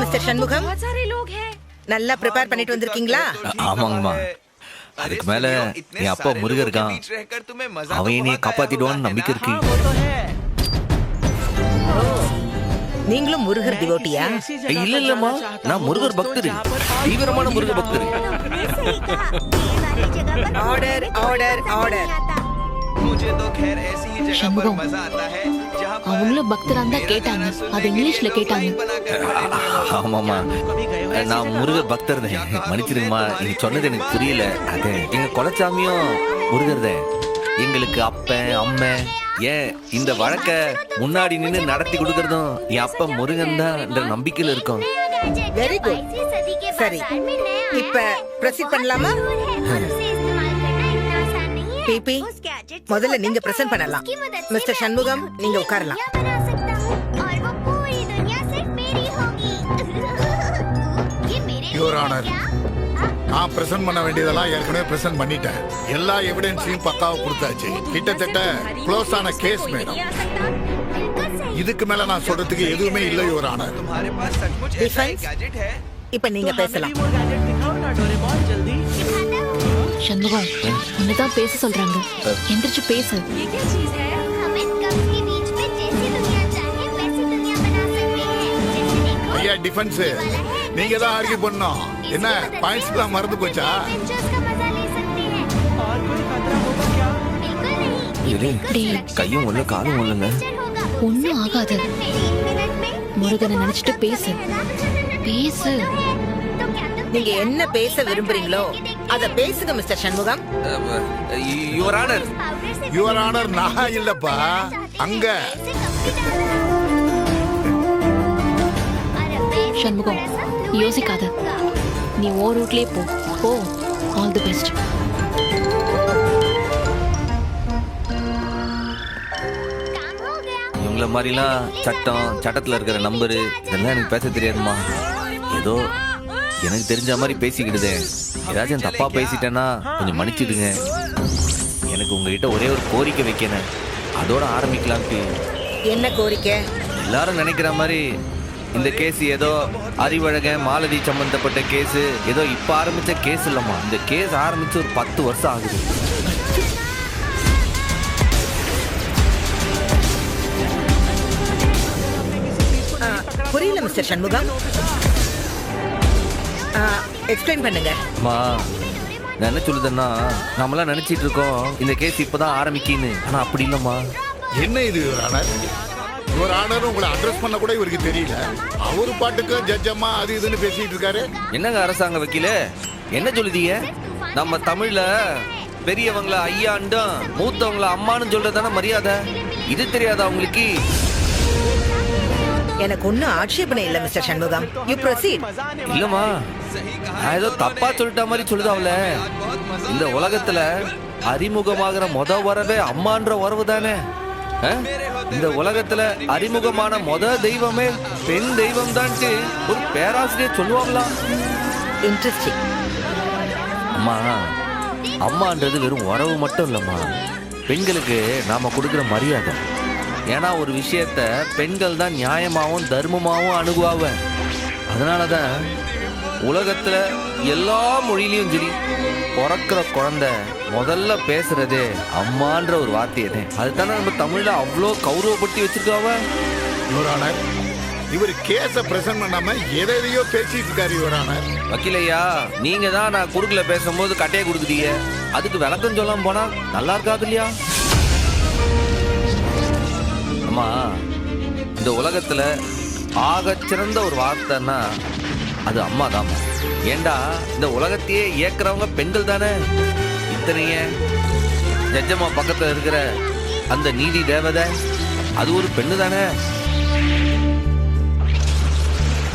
Mister Shanmugam, நல்லா prepare பண்ணிட்டு வந்திருக்கீங்களா? ஆமாங்கம்மா. அதுக்கு மேல என் அப்பா முருகர் இருக்கான், அவன் என்னைய காப்பாத்திடுவான்னு நம்பிக்கை இருக்கு. நீங்களும் முருகர் டிவோட்டியா? இல்ல இல்லம்மா, நான் முருகர் பக்தர், தீவிரமான முருகர் பக்தர். Order order order. சண்முகம், அவங்களும் பக்தரா தான் கேட்டாங்க, அது இங்கிலீஷ்ல கேட்டாங்க. ஆமாம்மா, நான் முருகர் பக்தர் தான், மன்னிச்சிருங்கம்மா. நீங்க சொன்னது எனக்கு புரியல. அது எங்க குலச்சாமியும் முருகர் தான். எங்களுக்கு அப்பன் அம்மை, ஏன் இந்த வழக்க முன்னாடி நின்று நடத்தி கொடுக்கறதும் என் அப்பா முருகன் தான் என்ற நம்பிக்கையில இருக்கோம். Very good. சரி, இப்ப ப்ரொசீட் பண்ணலாமா? பிபி, முதல்ல நீங்க பிரசன்ட் பண்ணலாம். மிஸ்டர் சண்முகம், நீங்க உட்காரலாம். யுவர் ஆனர், நான் பிரசன்ட் பண்ண வேண்டியதெல்லாம் ஏற்கனவே பிரசன்ட் பண்ணிட்டேன். எல்லா எவிடன்ஸையும் பக்காவா கொடுத்தாச்சு. கிட்டத்தட்ட க்ளோஸ் ஆன கேஸ் மேடம். இதுக்கு மேல நான் சொல்றதுக்கு எதுவுமே இல்லை யுவர் ஆனர். இப்ப நீங்க பேசலாம். சண்முகம், உன்னதான் பேச சொல்றாங்க, எந்திரிச்சு பேசு. ஐயா டிஃபென்ஸ், நீங்க தான் ஆர்கியூ பண்ணோம். என்ன பாயிண்ட்ஸ் எல்லாம் மறந்து போச்சா? கையும் உள்ள காலும் உள்ளங்க. ஒன்னும் ஆகாது. முருகனை நினைச்சிட்டு பேசு பேசு. நீங்க என்ன பேச விரும்புறீங்களோ அத பேசுங்க mister Shanmugam. Your honour. Your honour, நான் இல்லப்பா, அங்க. சண்முகம், யோசிக்காத, நீ ஓ ரூட்லயே போ. All the best. இவங்கள மாதிரிலாம் சட்டத்துல இருக்கிற நம்பரு இதெல்லாம் எனக்கு பேச தெரியாதுமா. ஏதோ எனக்கு தெரிஞ்ச மாதிரி பேசிக்கிடுதே. ஏதாச்சும் தப்பா பேசிட்டேன்னா கொஞ்சம் மன்னிச்சிடுங்க. எனக்கு உங்ககிட்ட ஒரே ஒரு கோரிக்கை வைக்கணும், அதோட ஆரம்பிக்கலாம்ட்டு. என்ன கோரிக்கை? எல்லாரும் நினைக்கிற மாதிரி இந்த கேஸ் ஏதோ அறிவழகன் மாலதி சம்பந்தப்பட்ட கேஸ், ஏதோ இப்ப ஆரம்பிச்ச கேஸ் இல்லம்மா. இந்த கேஸ் ஆரம்பிச்சு ஒரு 10 வருஷம் ஆகுது. புரியல மிஸ்டர் சண்முகம், எக்ஸ்பிளைன் பண்ணுங்க. அம்மா, நான் என்ன சொல்லுதுன்னா, நம்மளாம் நினைச்சிட்டு இருக்கோம் இந்த கேஸ் இப்பதான் ஆரம்பிக்கின்னு. ஆனா அப்படி இல்லம்மா. என்ன இது யுவர் ஆனர்? யுவர் ஆனர் உங்களை அட்ரஸ் பண்ண கூட இவருக்கு தெரியல. அவரு பாட்டுக்கு ஜட்ஜம்மா அது இதுன்னு பேசிட்டு இருக்காரு. என்னங்க அரசாங்க வக்கீல, என்ன சொல்லுதீங்க? நம்ம தமிழ்ல பெரியவங்கள ஐயாண்டும் மூத்தவங்கள அம்மான்னு சொல்றதான மரியாதை. இது தெரியாதா உங்களுக்கு? எனக்கு ஒன்னும் ஆட்சேபனை இல்ல மிஸ்டர் சண்முகம். You proceed. இல்லம்மா, நான் ஏதோ தப்பா சொல்லிட்ட மாதிரி சொல்லுதாவல. இந்த உலகத்துல அறிமுகமாகிற வரவே அம்மான்ற உறவு தானே. இந்த உலகத்துல அறிமுகமான தெய்வமே பெண் தெய்வம் தான்ட்டு ஒரு பேராசிரியர் சொல்லுவாங்களா? இன்ட்ரெஸ்டிங். அம்மா, அம்மான்றது வெறும் உறவு மட்டும் இல்லம்மா, பெண்களுக்கு நாம கொடுக்குற மரியாதை. ஏன்னா ஒரு விஷயத்த பெண்கள் தான் நியாயமாகவும் தர்மமாகவும் அணுகுவாங்க. அதனாலதான் உலகத்துல எல்லா மொழியிலையும் சரி, பிறக்கிற குழந்தை முதல்ல பேசுறதே அம்மான்ற ஒரு வார்த்தையே. அதுதானே நம்ம தமிழ்ல அவ்வளோ கௌரவப்படுத்தி வச்சிருக்காவ. யுவர் ஆனர், இவர் கேஸ பிரசன்ட் பண்ணாம எதையோ பேசிட்டு இருக்காரு யுவர் ஆனர். வக்கீலையா, நீங்க தான் நான் குறுக்குல பேசும்போது கட்டையை கொடுக்குறீங்க. அதுக்கு விளக்கம் சொல்லாம போனா நல்லா இருக்காது இல்லையா? அம்மா, இந்த உலகத்துல ஆகச்சிறந்த ஒரு வார்த்தைன்னா அது அம்மா தான். ஏண்டா இந்த உலகத்தையே இயக்குறவங்க பெண்கள் தானே. இத்தனைய ஜட்ஜம்மா பக்கத்துல இருக்கிற அந்த நீதி தேவதை அது ஒரு பெண்ணு தானே.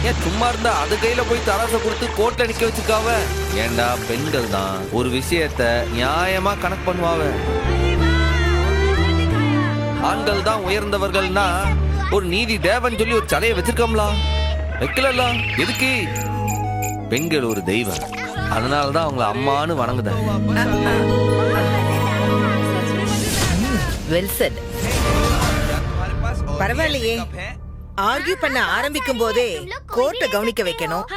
ஏன் சும்மா இருந்தா அது கையில போய் தராசை கொடுத்து கோர்ட்ல நிக்க வச்சிருக்காவ? ஏண்டா பெண்கள் தான் ஒரு விஷயத்த நியாயமா கணக்கு பண்ணுவாவ. ஆண்கள் தான் உயர்ந்தவர்கள்னா ஒரு நீதி தேவன் சொல்லி ஒரு தலையை வச்சிருக்கோம்ல, வைக்கல. எதுக்கு? பெண்கள் ஒரு தெய்வம், அதனாலதான் அவங்களை அம்மானு வணங்குதாங்க. Well said. பரவாயில்லையே, ஆர்கியூ பண்ண ஆரம்பிக்கும் போதே கோர்ட்டை கவனிக்க வைக்கணும்.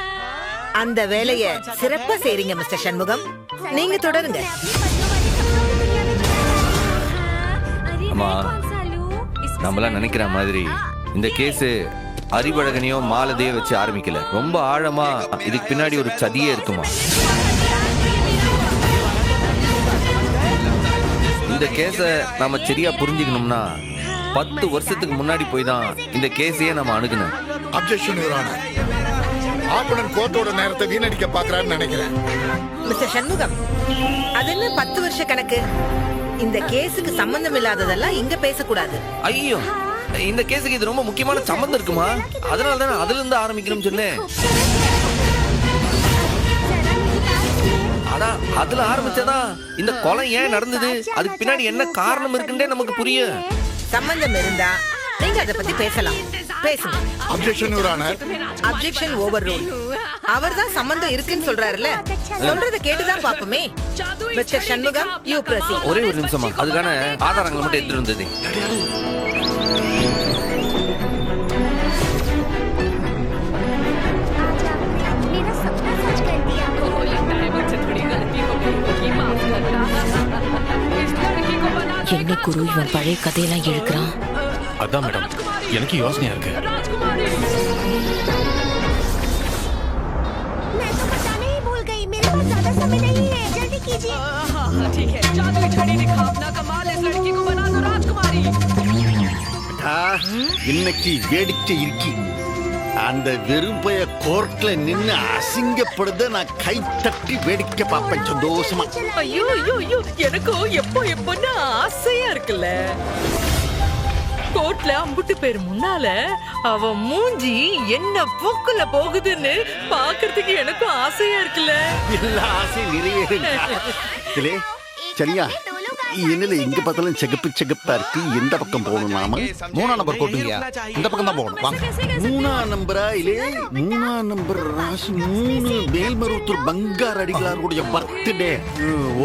அந்த வேலைய சிறப்பா செய்றீங்க மிஸ்டர் சண்முகம். நீங்க தொடருங்க. அம்மா, நம்மளாம் நினைக்கிற மாதிரி இந்த கேஸ் அறிவழகனையோ மாலதையோ வச்சு ஆரம்பிக்கல. ரொம்ப ஆழமா இதுக்கு பின்னாடி ஒரு சதியே இருக்குமா. இந்த கேஸ நாம சரியா புரிஞ்சுக்கணும்னா 10 வருஷத்துக்கு முன்னாடி போய் தான் இந்த கேஸையே நம்ம அணுகணும். Objection your honour. ஆப்பனன்ட் கோர்ட்டோட நேரத்தை வீணடிக்க பாக்குறாருன்னு நினைக்கிறேன். மிஸ்டர் சண்முகம், அது என்ன 10 வருஷ கணக்கு? இந்த கேஸுக்கு சம்பந்தம் இல்லாததெல்லாம் இங்க பேசக்கூடாது. ஐயோ, இந்த கேஸுக்கு இது ரொம்ப முக்கியமான சம்பந்தம் இருக்குமா? அதனால தானே அதுல இருந்து ஆரம்பிக்கணும்னு சொன்னேன். அதான் அதுல ஆரம்பிச்சதான் இந்த கொலை ஏன் நடந்தது, அதுக்கு பின்னாடி என்ன காரணம் இருக்குன்னே நமக்கு புரியும். சம்பந்தம் இருந்தா நீங்க அதை பத்தி பேசலாம். பேசுங்க. Objection your honour. Objection overruled. அவர்தான் சம்பந்தம் இருக்குன்னு சொல்றாருல, சொல்றத கேட்டுதான் பாப்போமே. Mister Shanmugam, you proceed. ஒரே ஒரு நிமிஷமா, அதுக்கான ஆதாரங்களை மட்டும் எடுத்துட்டு வந்தது. என்ன குரு இவன் பழைய கதையெல்லாம் எழுக்கிறான்? அதான் மேடம், எனக்கு யோசனையா இருக்கு. இன்னைக்கு வேடிக்கை இருக்கி அந்த வெறும்பைய கோர்ட்ல நின்னு அசிங்கப்படுத நான் கை தட்டி வேடிக்கை பார்ப்பேன் சந்தோஷமா. ஐயோ ஐயோ ஐயோ, எனக்கும் எப்போன்னு ஆசையா இருக்குல்ல. கோர்ட்ல அம்புட்டு பேர் முன்னால அவ மூஞ்சி என்ன போக்குல போகுதுன்னு பாக்குறதுக்கு எனக்கும் ஆசையா இருக்குல்ல. எல்லா ஆசையும் நிறைய சரியா? என்னல எங்க பார்த்தாலும் செகப்பு செகப்பா இருக்கு. எந்த பக்கம் போகணும் நாம? 3ஆம் நம்பர் கோட்டுங்கயா. இந்த பக்கம் தான் போகணும். வாங்க. 3ஆம் நம்பரா? இல்லே 3ஆம் நம்பர் ராசி 3 மேல்மருவத்தூர் பங்கார் அடிகளாருடைய பர்த்டே.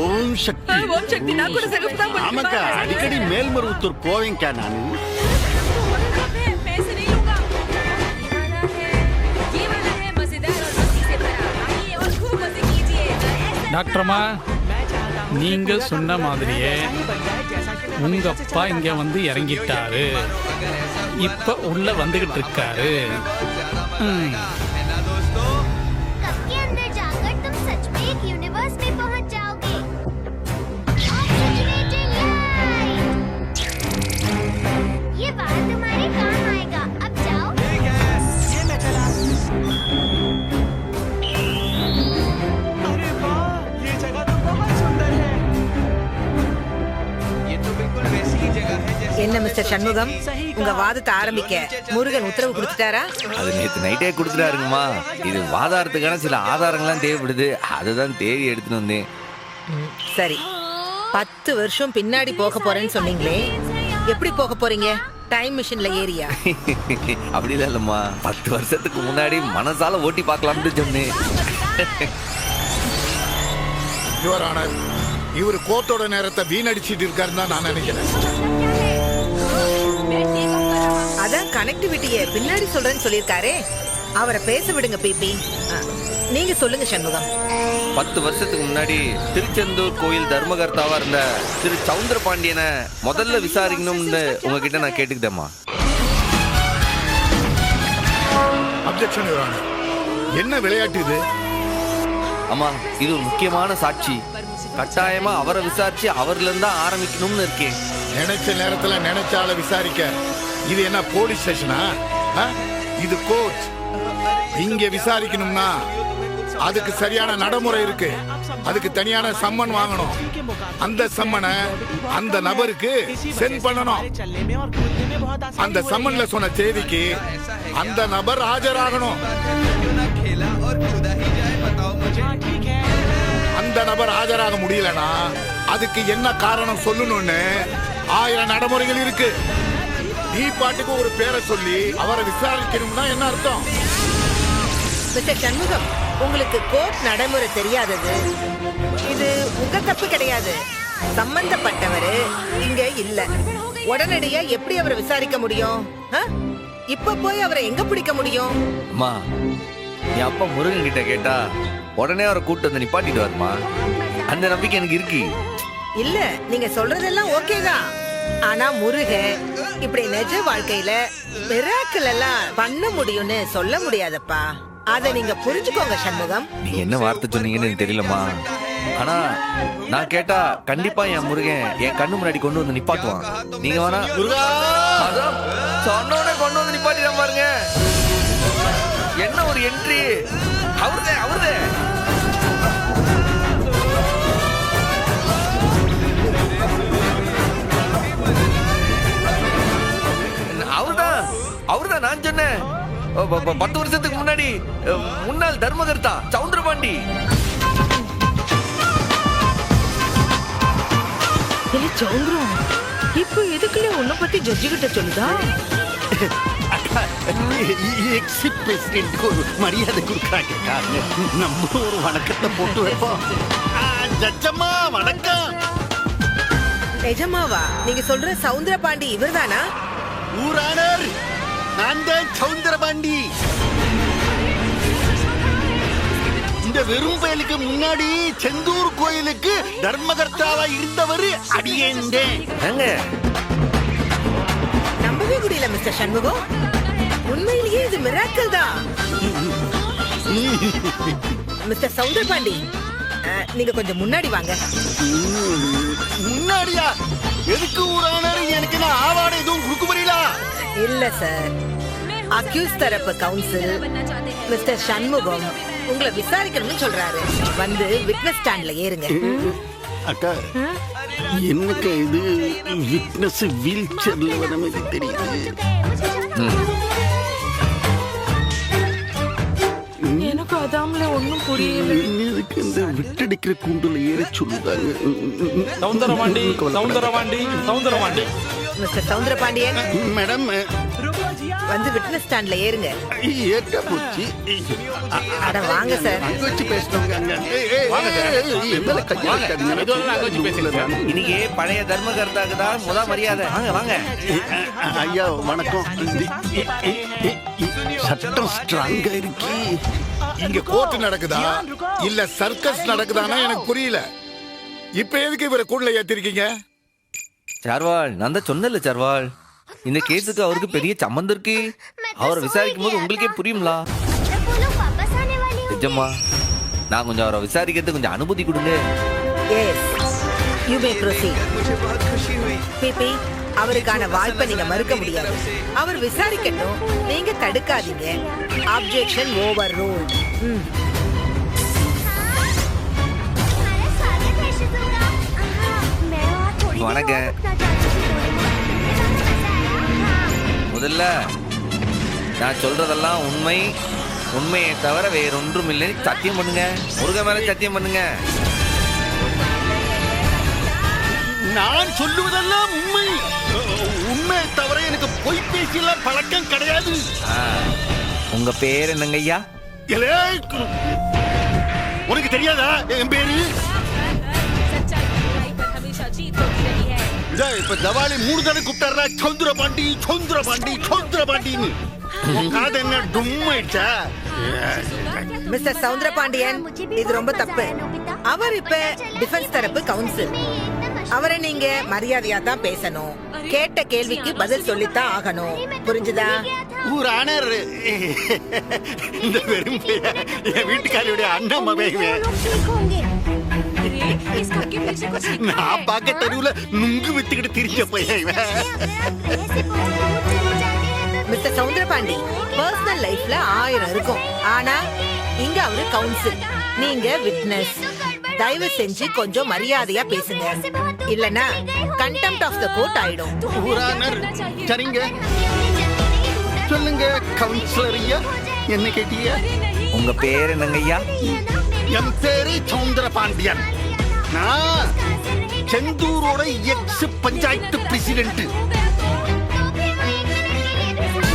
ஓம் சக்தி. ஓம் சக்தி. நான் கூட சிகப்பு தான் போட்டுட்டு ஆமாக்கா, வரேன். அடிக்கடி மேல்மருவத்தூர் போவேன்க்கா நானு. டாக்டர்மா, நீங்க சொன்ன மாதிரியே உங்க அப்பா இங்க வந்து இறங்கிட்டாரு. இப்ப உள்ள வந்துகிட்டு இருக்காரு. என்ன மிஸ்டர் சண்முகம், உங்க வாதத்தை ஆரம்பிக்க முருகன் உத்தரவு கொடுத்துட்டாரா? அது நேத்து நைட்டே கொடுத்துட்டாருங்கம்மா. இது வாதாரத்துக்கான சில ஆதாரங்கள்லாம் தேவைப்படுது, அதுதான் தேடி எடுத்துட்டு வந்தேன். சரி, 10 வருஷம் பின்னாடி போக போறேன்னு சொன்னீங்களே, எப்படி போக போறீங்க? டைம் மிஷின்ல ஏரியா? அப்படி இல்லம்மா, 10 வருஷத்துக்கு முன்னாடி மனசால ஓட்டி பார்க்கலாம்னு சொன்னேன். யுவர் ஆனர், இவர் கோர்ட்டோட நேரத்தை வீணடிச்சிட்டு இருக்காருன்னு தான் நான் நினைக்கிறேன். அதான் கனெக்டிவிட்டிய பின்னாடி சொல்றேன்னு சொல்லிருக்காரே, அவரை பேச விடுங்க. பிபி, நீங்க சொல்லுங்க சண்முகம். 10 வருஷத்துக்கு முன்னாடி திருச்செந்தூர் கோயில் தர்மகர்த்தாவா இருந்த திரு சவுந்தர பாண்டியனை முதல்ல விசாரிக்கணும்னு உங்ககிட்ட நான் கேட்டுக்கிட்டேம்மா. Objection your honour. என்ன விளையாட்டு இது? அம்மா, இது ஒரு முக்கியமான சாட்சி. கட்டாயமா அவரை விசாரிச்சு அவர்ல இருந்தா ஆரம்பிக்கணும்னு இருக்கேன். நினைச்ச நேரத்துல நினைச்ச ஆளை விசாரிக்க இது என்ன போலீஸ் ஸ்டேஷனா? இது கோர்ட். இங்க விசாரிக்கணும்னா அதுக்கு சரியான நடைமுறை இருக்கு. அதுக்கு தனியான சம்மன் வாங்கணும். அந்த சம்மனை அந்த நபருக்கு சென்ட் பண்ணணும். அந்த சம்மன்ல சொன்ன தேதிக்கு அந்த நபர் ஆஜராகணும். அந்த நபர் ஆஜராக முடியலனா அதுக்கு என்ன காரணம் சொல்லணும்னு 1000 நடைமுறைகள் இருக்கு. நீ பாட்டுக்கு ஒரு பேரை சொல்லி அவரை விசாரிக்கணும்னா என்ன அர்த்தம்? மிஸ்டர் சண்முகம், உங்களுக்கு கோர்ட் நடைமுறை தெரியாதது இது உங்க தப்பு கிடையாது. சம்பந்தப்பட்டவரு இங்க இல்ல. உடனடியா எப்படி அவரை விசாரிக்க முடியும்? இப்ப போய் அவரை எங்க பிடிக்க முடியும்? அம்மா என் அப்பா முருகன் கிட்ட கேட்டா உடனே அவரை கூட்டு வந்து நிப்பாட்டிட்டு வருமா? அந்த நம்பிக்கை எனக்கு இருக்கு. இல்ல நீங்க சொல்றதெல்லாம் ஓகேதான். ஆனா முருகன் இப்படி நிஜ வாழ்க்கையில மிராக்கிள் எல்லாம் பண்ண முடியும்னு சொல்ல முடியாதப்பா. அத நீங்க புரிஞ்சுக்கோங்க சண்முகம். நீங்க என்ன வார்த்தை சொன்னீங்கன்னு எனக்கு தெரியலம்மா. ஆனா நான் கேட்டா கண்டிப்பா என் முருகன் என் கண்ணு முன்னாடி கொண்டு வந்து நிப்பாட்டுவான். நீங்க வேணா அதான் சொன்னோட கொண்டு வந்து நிப்பாட்டிட பாருங்க. என்ன ஒரு என்ட்ரி! அவருதே அவருதே அவர்தான் நான் சொன்னேன் 10 வருஷத்துக்கு முன்னாடி முன்னாள் தர்மகர்த்தா சவுந்தரபாண்டி. சவுந்தரம் இப்ப எதுக்குல உன்னை பத்தி ஜட்ஜி கிட்ட சொல்லுதா? எக்ஸிட் பிரசிடென்ட்க்கு ஒரு மரியாதை கொடுக்குறாங்க. நம்ம ஒரு வணக்கத்தை போட்டு வைப்போம். ஜட்ஜம்மா வணக்கம். நிஜமாவா? நீங்க சொல்ற சவுந்தரபாண்டி இவர்தானா? ஊரானர் நான் தான் சவுந்தரபாண்டி. இந்த வெறும் பயலுக்கு முன்னாடி செந்தூர் கோயிலுக்கு தர்மகர்த்தாவா இருந்தவர் அடியேந்தே. நம்பவே முடியல மிஸ்டர் சண்முகம். உண்மையிலேயே இது மிராக்கிள் தான். மிஸ்டர் சவுந்தரபாண்டி நீங்க கொஞ்சம் முன்னாடி வாங்க. முன்னாடியா? எதுக்கு ஊரானர்? எனக்கு நான் ஆவாட எதுவும் கொடுக்க முடியல. இல்ல சார், அக்யூஸ் தரப்பு கவுன்சில் மிஸ்டர் சண்முகம் உங்களை விசாரிக்கணும்னு சொல்றாரு. வந்து விட்னஸ் ஸ்டாண்ட்ல ஏறுங்க. அக்கா எனக்கு இது விட்னஸ் வீல் சேர்ல வர மாதிரி தெரியுது. எனக்கு அதாமல ஒண்ணும் புரியல. எனக்கு இந்த விட்டடிக்கிற கூண்டுல ஏற சொல்லுதாங்க. சவுந்தரபாண்டி சவுந்தரபாண்டி சவுந்தரபாண்டி. மிஸ்டர் சவுந்தரபாண்டியன் மேடம் வந்து விட்னஸ் ஸ்டாண்ட்ல ஏறுங்க. ஏற்கா போச்சு. அட வாங்க சார். அங்க வச்சு பேசினவங்க அங்க. என்னால கையை வைக்காதீங்க. இன்னைக்கு பழைய தர்மகர்த்தாக்கு தான் முத மரியாதை. வாங்க வாங்க. ஐயா வணக்கம். சட்டம் ஸ்ட்ராங்கா இருக்கு. இங்க கோர்ட் நடக்குதா இல்ல சர்க்கஸ் நடக்குதானா எனக்கு புரியல. இப்ப எதுக்கு இவரை கூண்டுல ஏத்திருக்கீங்க? சார்வால் நான் தான் சொன்னல சார்வால், இந்த கேஸுக்கு அவருக்கு பெரிய சம்பந்தம் இருக்கு. அவரை விசாரிக்கும் போது உங்களுக்கே புரியுங்களா? நிஜமா நான் கொஞ்சம் அவரை விசாரிக்கிறது கொஞ்சம் அனுமதி கொடுங்க. Yes you may proceed. பிபி அவருக்கான வாய்ப்பை நீங்க மறுக்க முடியாது. அவர் விசாரிக்கட்டும், நீங்க தடுக்காதீங்க. Objection over ruled. வணக்கம். முதல்ல நான் சொல்றதெல்லாம் உண்மை, உண்மையை தவிர வேறொன்றும் இல்லை. சத்தியம் பண்ணுங்க. முருகன் மேல சத்தியம் பண்ணுங்க. நான் சொல்லுவதெல்லாம் உண்மை. உண்மையை தவிர எனக்கு பொய் பேசியெல்லாம் பழக்கம் கிடையாது. உங்க பேர் என்னங்க ஐயா? உனக்கு தெரியாதா என் பேரு? இப்ப தவாலி 3 தடவை கூப்பிட்டாரா சவுந்தரபாண்டி சவுந்தரபாண்டி சவுந்தரபாண்டின்னு. அது என்ன டும்மாயிடுச்சா? மிஸ்டர் சவுந்தரபாண்டியன் இது ரொம்ப தப்பு. அவர் இப்ப டிஃபென்ஸ் தரப்பு கவுன்சில். அவரை நீங்க மரியாதையா தான் பேசணும். கேட்ட கேள்விக்கு பதில் சொல்லித்தான் ஆகணும். புரிஞ்சுதா? ஒரு ஆனர் இந்த வெறும் என் வீட்டுக்காரியுடைய அண்ணன் மகன். நான் பார்க்க தெருவுல நுங்கு வித்துக்கிட்டு திரிஞ்ச பையன். மிஸ்டர் சவுந்தரபாண்டி பர்சனல் லைஃப்ல 1000 இருக்கும். ஆனா இங்க அவரு கவுன்சில், நீங்க விட்னஸ். தயவு செஞ்சு கொஞ்சம் மரியாதையா பேசுங்க. இல்லனா கண்டெம்ப்ட் ஆஃப் தி கோர்ட் ஆயிடும். ஊரானர் சரிங்க சொல்லுங்க கவுன்சிலர் ஐயா. என்ன கேட்டீங்க? உங்க பேர் என்னங்க ஐயா? என் பேரு சவுந்தரபாண்டியன். நான் செந்தூரோட எக்ஸ் பஞ்சாயத்து பிரசிடென்ட்.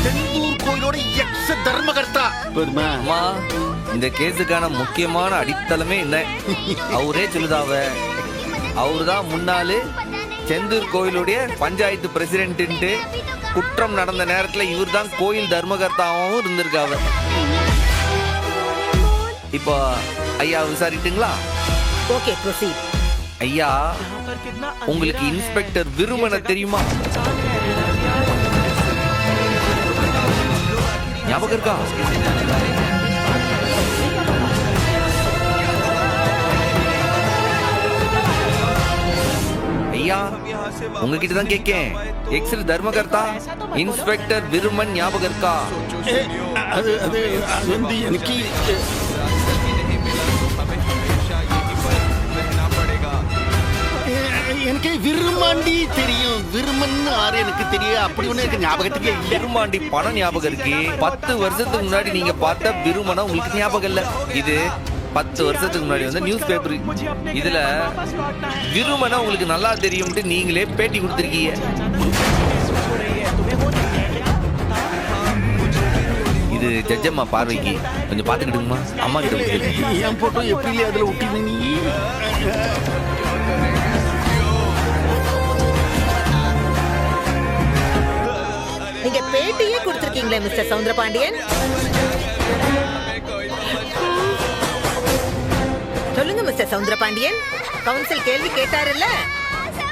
செந்தூர் கோயிலோட எக்ஸ் தர்மகர்த்தா. அம்மா இந்த கேஸுக்கான முக்கியமான அடித்தளமே என்ன? அவரே சொல்லுதாவ. அவருதான் முன்னாள் செந்தூர் கோயிலுடைய பஞ்சாயத்து பிரசிடென்ட். குற்றம் நடந்த நேரத்துல இவர்தான் கோயில் தர்மகர்த்தாவும் இருந்திருக்காவ. இப்போ ஐயா விசாரிட்டுங்களா? Okay, proceed. ஐயா, உங்களுக்கு இன்ஸ்பெக்டர் விருமனை தெரியுமா? ஞாபகம் இருக்கா? ஐயா, உங்ககிட்ட தான் கேட்கேன். எக்ஸ் தர்மகர்த்தா இன்ஸ்பெக்டர் விருமன் ஞாபகம் இருக்கா? அது அது அது வந்து எனக்கு எனக்கு விரும்மாண்டி தெரியும். விருமன் ஆறு எனக்கு தெரியும். அப்படி ஒண்ணு எனக்கு ஞாபகத்துக்கே இல்லை. விருமாண்டி பணம் ஞாபகம் இருக்கு. 10 வருஷத்துக்கு முன்னாடி நீங்க பார்த்த விருமனை உங்களுக்கு ஞாபகம் இல்ல. இது 10 வருஷத்துக்கு முன்னாடி வந்து நியூஸ் பேப்பர். இதுல விருமனை உங்களுக்கு நல்லா தெரியும்ட்டு நீங்களே பேட்டி கொடுத்துருக்கீங்க. இது ஜட்ஜம்மா பார்வைக்கு கொஞ்சம் பாத்துக்கிட்டுமா? அம்மா கிட்ட கொடுத்துருக்கீங்க. என் போட்டோ எப்படி அதுல ஒட்டின நீ? நீங்க பேட்டியே கொடுத்திருக்கீங்களே மிஸ்டர் சவுந்தரபாண்டியன். சொல்லுங்க மிஸ்டர் சவுந்தரபாண்டியன், கவுன்சில் கேள்வி கேட்டாருல்ல,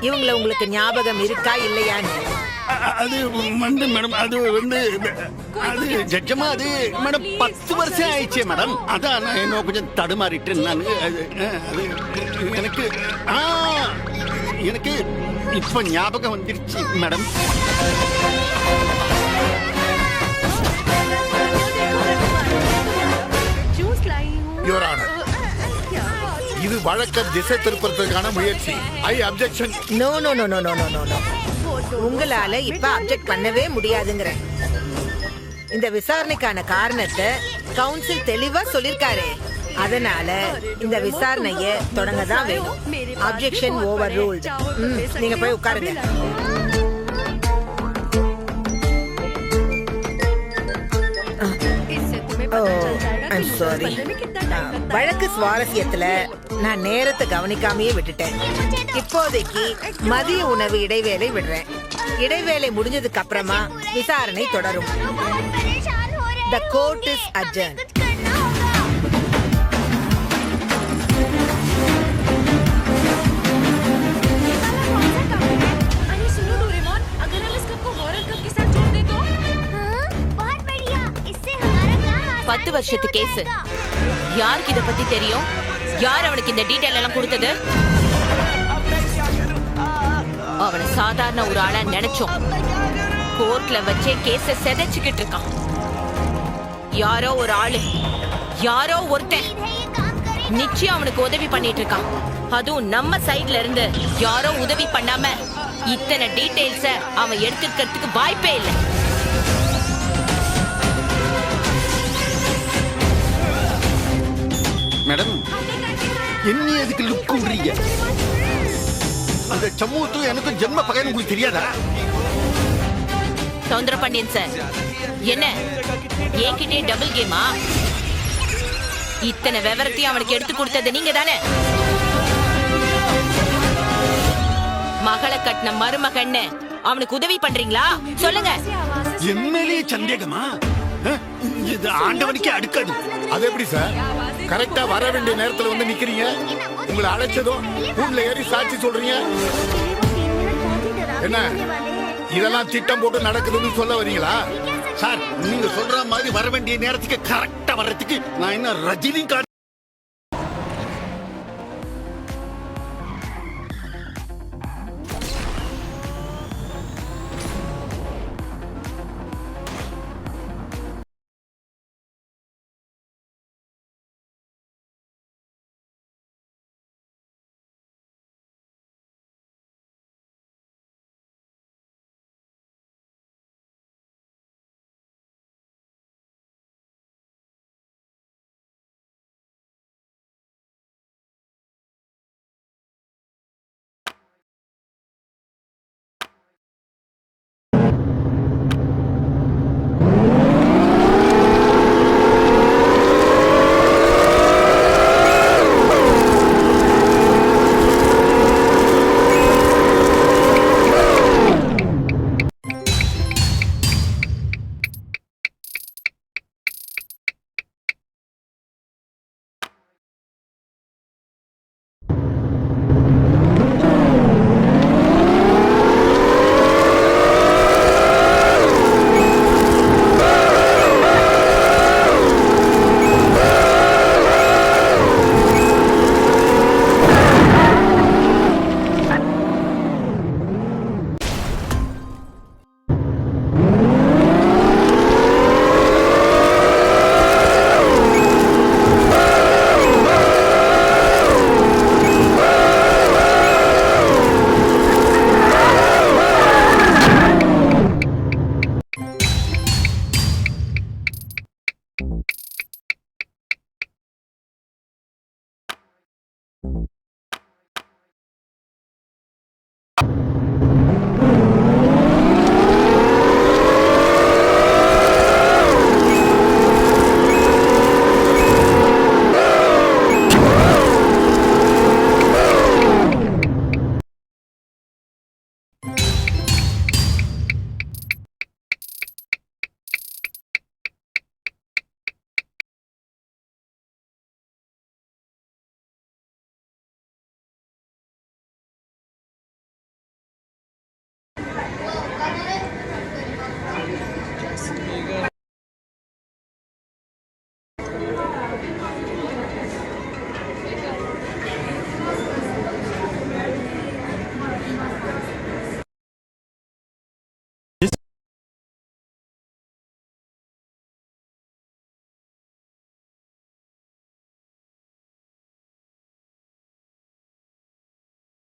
இவங்கள உங்களுக்கு ஞாபகம் இருக்கா இல்லையான்னு. அது வந்து மேடம், அது வந்து அது ஜட்ஜமா, அது மேடம் 10 வருஷம் ஆயிடுச்சு மேடம். அதான் நான் என்ன கொஞ்சம் தடுமாறிட்டு நான் அது எனக்கு எனக்கு இப்ப ஞாபகம் வந்துருச்சு மேடம். யுவர் ஆனர், இது வழக்க திசை திருப்பறதுக்கான முயற்சி. I objection. No no no no no no no. உங்களால இப்ப அப்ஜெக்ட் பண்ணவே முடியாதுங்கிற. இந்த விசாரணைக்கான காரணத்தை கவுன்சில் தெளிவா சொல்லிருக்காரு. அதனால இந்த விசாரணைய தொடங்க தான் வேணும். Objection over ruled. நீங்க போய் உட்காருங்க. சாரி, வழக்கு சுவாரஸ்யத்துல நான் நேரத்தை கவனிக்காமையே விட்டுட்டேன். இப்போதைக்கு மதிய உணவு இடைவேளை விடுறேன். இடைவேளை முடிஞ்சதுக்கு அப்புறமா விசாரணை தொடரும். The court is adjourned. பத்து வருஷத்து கேஸ். யாருக்கு இத பத்தி தெரியும்? யார் அவனுக்கு இந்த டீடைல் எல்லாம் கொடுத்தது? அவனை சாதாரண ஒரு ஆளா நினைச்சோம். கோர்ட்ல வச்சே கேஸ செதைச்சுக்கிட்டு இருக்கான். யாரோ ஒரு ஆளு, யாரோ ஒருத்தன் நிச்சயம் அவனுக்கு உதவி பண்ணிட்டு இருக்கான். அதுவும் நம்ம சைடுல இருந்து யாரோ உதவி பண்ணாம இத்தனை டீடைல்ஸ அவன் எடுத்துக்கிறதுக்கு வாய்ப்பே இல்லை. மேடம், என்ன எதுக்கு லுக் குடுறீங்க? அந்த சமூகத்தும் எனக்கும் ஜென்ம பகைன்னு உங்களுக்கு தெரியாதா? சவுந்தரபாண்டியன் சார், என்ன என்கிட்டே டபுள் கேமா? இத்தனை விவரத்தையும் அவனுக்கு எடுத்து கொடுத்தது நீங்க தானே? மகளை கட்டின மருமகன்னு அவனுக்கு உதவி பண்றீங்களா? சொல்லுங்க. எம்எல்ஏ சந்தேகமா? இது ஆண்டவனுக்கே அடுக்காது. அது எப்படி சார்? கரெக்டா வர வேண்டிய நேரத்துல வந்து நிக்கிறீங்க. உங்களை அழைச்சதும் ஊர்ல ஏறி சாட்சி சொல்றீங்க. என்ன இதெல்லாம் திட்டம் போட்டு நடக்குதுன்னு சொல்ல வரீங்களா? சார், நீங்க சொல்ற மாதிரி வர வேண்டிய நேரத்துக்கு கரெக்டா வர்றதுக்கு நான் என்ன ரஜினி